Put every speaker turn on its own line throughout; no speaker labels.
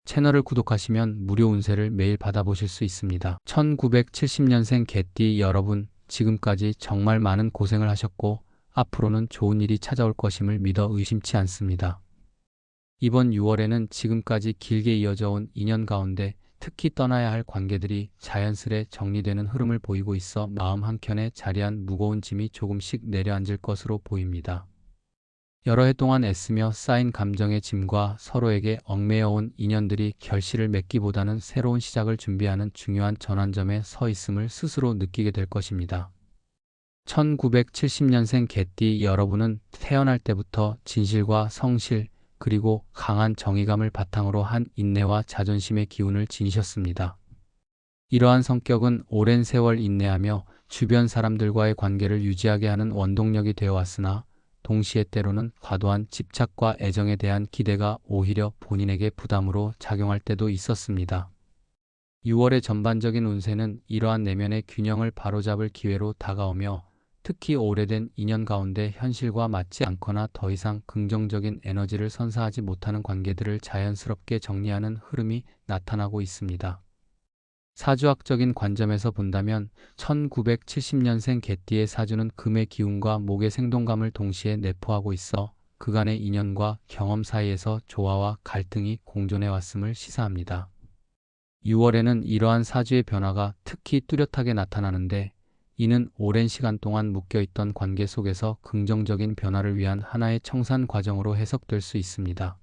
채널을 구독하시면 무료 운세를 매일 받아보실 수 있습니다. 1970년생 개띠 여러분, 지금까지 정말 많은 고생을 하셨고 앞으로는 좋은 일이 찾아올 것임을 믿어 의심치 않습니다. 이번 6월에는 지금까지 길게 이어져 온 인연 가운데 특히 떠나야 할 관계들이 자연스레 정리되는 흐름을 보이고 있어 마음 한켠에 자리한 무거운 짐이 조금씩 내려앉을 것으로 보입니다. 여러 해 동안 애쓰며 쌓인 감정의 짐과 서로에게 얽매여온 인연들이 결실을 맺기보다는 새로운 시작을 준비하는 중요한 전환점에 서 있음을 스스로 느끼게 될 것입니다. 1970년생 개띠 여러분은 태어날 때부터 진실과 성실, 그리고 강한 정의감을 바탕으로 한 인내와 자존심의 기운을 지니셨습니다. 이러한 성격은 오랜 세월 인내하며 주변 사람들과의 관계를 유지하게 하는 원동력이 되어 왔으나 동시에 때로는 과도한 집착과 애정에 대한 기대가 오히려 본인에게 부담으로 작용할 때도 있었습니다. 6월의 전반적인 운세는 이러한 내면의 균형을 바로잡을 기회로 다가오며 특히 오래된 인연 가운데 현실과 맞지 않거나 더 이상 긍정적인 에너지를 선사하지 못하는 관계들을 자연스럽게 정리하는 흐름이 나타나고 있습니다. 사주학적인 관점에서 본다면 1970년생 개띠의 사주는 금의 기운과 목의 생동감을 동시에 내포하고 있어 그간의 인연과 경험 사이에서 조화와 갈등이 공존해 왔음을 시사합니다. 6월에는 이러한 사주의 변화가 특히 뚜렷하게 나타나는데 이는 오랜 시간 동안 묶여있던 관계 속에서 긍정적인 변화를 위한 하나의 청산 과정으로 해석될 수 있습니다.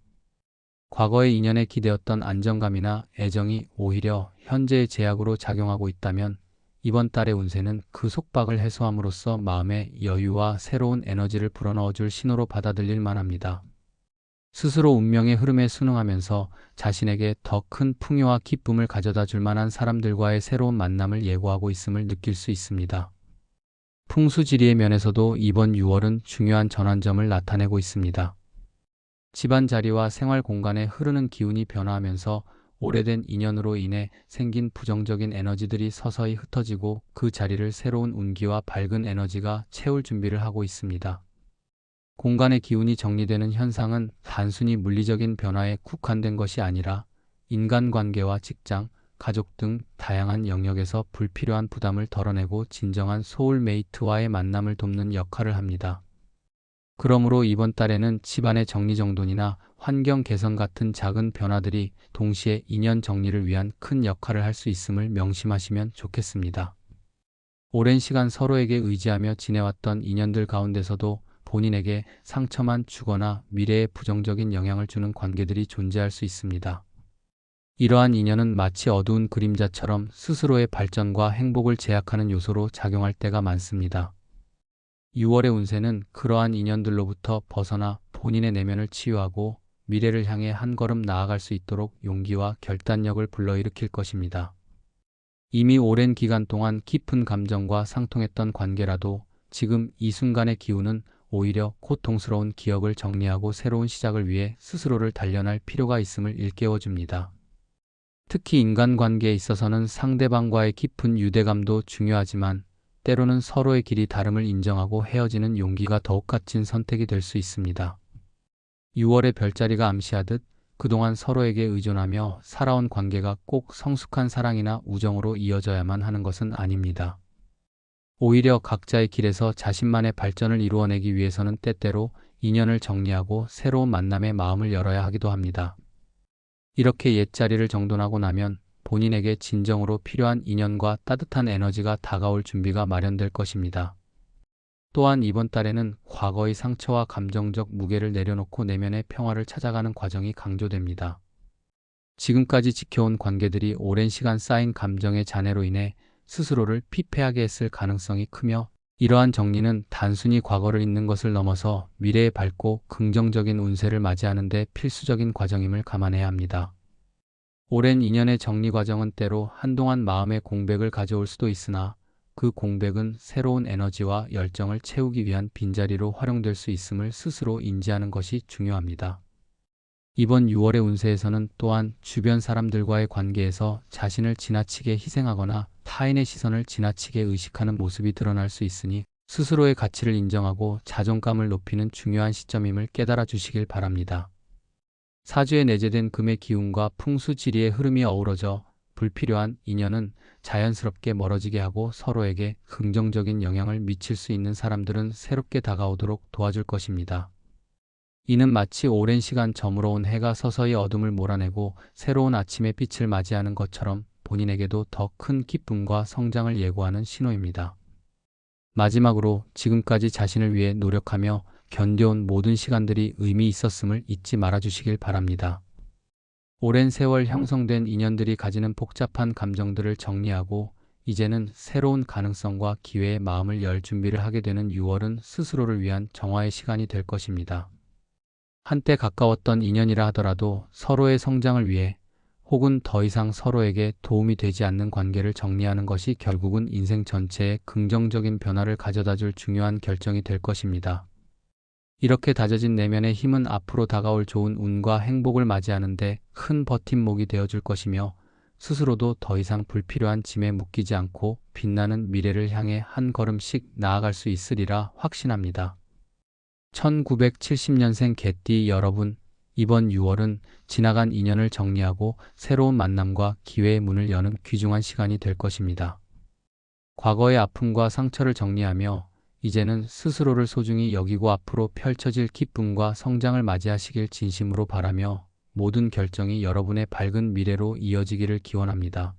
과거의 인연에 기대었던 안정감이나 애정이 오히려 현재의 제약으로 작용하고 있다면 이번 달의 운세는 그 속박을 해소함으로써 마음의 여유와 새로운 에너지를 불어넣어줄 신호로 받아들일 만합니다. 스스로 운명의 흐름에 순응하면서 자신에게 더 큰 풍요와 기쁨을 가져다 줄 만한 사람들과의 새로운 만남을 예고하고 있음을 느낄 수 있습니다. 풍수지리의 면에서도 이번 6월은 중요한 전환점을 나타내고 있습니다. 집안 자리와 생활 공간에 흐르는 기운이 변화하면서 오래된 인연으로 인해 생긴 부정적인 에너지들이 서서히 흩어지고 그 자리를 새로운 운기와 밝은 에너지가 채울 준비를 하고 있습니다. 공간의 기운이 정리되는 현상은 단순히 물리적인 변화에 국한된 것이 아니라 인간관계와 직장, 가족 등 다양한 영역에서 불필요한 부담을 덜어내고 진정한 소울메이트와의 만남을 돕는 역할을 합니다. 그러므로 이번 달에는 집안의 정리정돈이나 환경 개선 같은 작은 변화들이 동시에 인연 정리를 위한 큰 역할을 할 수 있음을 명심하시면 좋겠습니다. 오랜 시간 서로에게 의지하며 지내왔던 인연들 가운데서도 본인에게 상처만 주거나 미래에 부정적인 영향을 주는 관계들이 존재할 수 있습니다. 이러한 인연은 마치 어두운 그림자처럼 스스로의 발전과 행복을 제약하는 요소로 작용할 때가 많습니다. 6월의 운세는 그러한 인연들로부터 벗어나 본인의 내면을 치유하고 미래를 향해 한 걸음 나아갈 수 있도록 용기와 결단력을 불러일으킬 것입니다. 이미 오랜 기간 동안 깊은 감정과 상통했던 관계라도 지금 이 순간의 기운은 오히려 고통스러운 기억을 정리하고 새로운 시작을 위해 스스로를 단련할 필요가 있음을 일깨워줍니다. 특히 인간관계에 있어서는 상대방과의 깊은 유대감도 중요하지만 때로는 서로의 길이 다름을 인정하고 헤어지는 용기가 더욱 값진 선택이 될 수 있습니다. 6월의 별자리가 암시하듯 그동안 서로에게 의존하며 살아온 관계가 꼭 성숙한 사랑이나 우정으로 이어져야만 하는 것은 아닙니다. 오히려 각자의 길에서 자신만의 발전을 이루어내기 위해서는 때때로 인연을 정리하고 새로운 만남에 마음을 열어야 하기도 합니다. 이렇게 옛자리를 정돈하고 나면 본인에게 진정으로 필요한 인연과 따뜻한 에너지가 다가올 준비가 마련될 것입니다. 또한 이번 달에는 과거의 상처와 감정적 무게를 내려놓고 내면의 평화를 찾아가는 과정이 강조됩니다. 지금까지 지켜온 관계들이 오랜 시간 쌓인 감정의 잔해로 인해 스스로를 피폐하게 했을 가능성이 크며 이러한 정리는 단순히 과거를 잊는 것을 넘어서 미래에 밝고 긍정적인 운세를 맞이하는 데 필수적인 과정임을 감안해야 합니다. 오랜 인연의 정리 과정은 때로 한동안 마음의 공백을 가져올 수도 있으나 그 공백은 새로운 에너지와 열정을 채우기 위한 빈자리로 활용될 수 있음을 스스로 인지하는 것이 중요합니다. 이번 6월의 운세에서는 또한 주변 사람들과의 관계에서 자신을 지나치게 희생하거나 타인의 시선을 지나치게 의식하는 모습이 드러날 수 있으니 스스로의 가치를 인정하고 자존감을 높이는 중요한 시점임을 깨달아 주시길 바랍니다. 사주에 내재된 금의 기운과 풍수지리의 흐름이 어우러져 불필요한 인연은 자연스럽게 멀어지게 하고 서로에게 긍정적인 영향을 미칠 수 있는 사람들은 새롭게 다가오도록 도와줄 것입니다. 이는 마치 오랜 시간 저물어온 해가 서서히 어둠을 몰아내고 새로운 아침의 빛을 맞이하는 것처럼 본인에게도 더 큰 기쁨과 성장을 예고하는 신호입니다. 마지막으로 지금까지 자신을 위해 노력하며 견뎌온 모든 시간들이 의미 있었음을 잊지 말아주시길 바랍니다. 오랜 세월 형성된 인연들이 가지는 복잡한 감정들을 정리하고 이제는 새로운 가능성과 기회의 마음을 열 준비를 하게 되는 6월은 스스로를 위한 정화의 시간이 될 것입니다. 한때 가까웠던 인연이라 하더라도 서로의 성장을 위해 혹은 더 이상 서로에게 도움이 되지 않는 관계를 정리하는 것이 결국은 인생 전체에 긍정적인 변화를 가져다줄 중요한 결정이 될 것입니다. 이렇게 다져진 내면의 힘은 앞으로 다가올 좋은 운과 행복을 맞이하는데 큰 버팀목이 되어줄 것이며 스스로도 더 이상 불필요한 짐에 묶이지 않고 빛나는 미래를 향해 한 걸음씩 나아갈 수 있으리라 확신합니다. 1970년생 개띠 여러분, 이번 6월은 지나간 인연을 정리하고 새로운 만남과 기회의 문을 여는 귀중한 시간이 될 것입니다. 과거의 아픔과 상처를 정리하며 이제는 스스로를 소중히 여기고 앞으로 펼쳐질 기쁨과 성장을 맞이하시길 진심으로 바라며 모든 결정이 여러분의 밝은 미래로 이어지기를 기원합니다.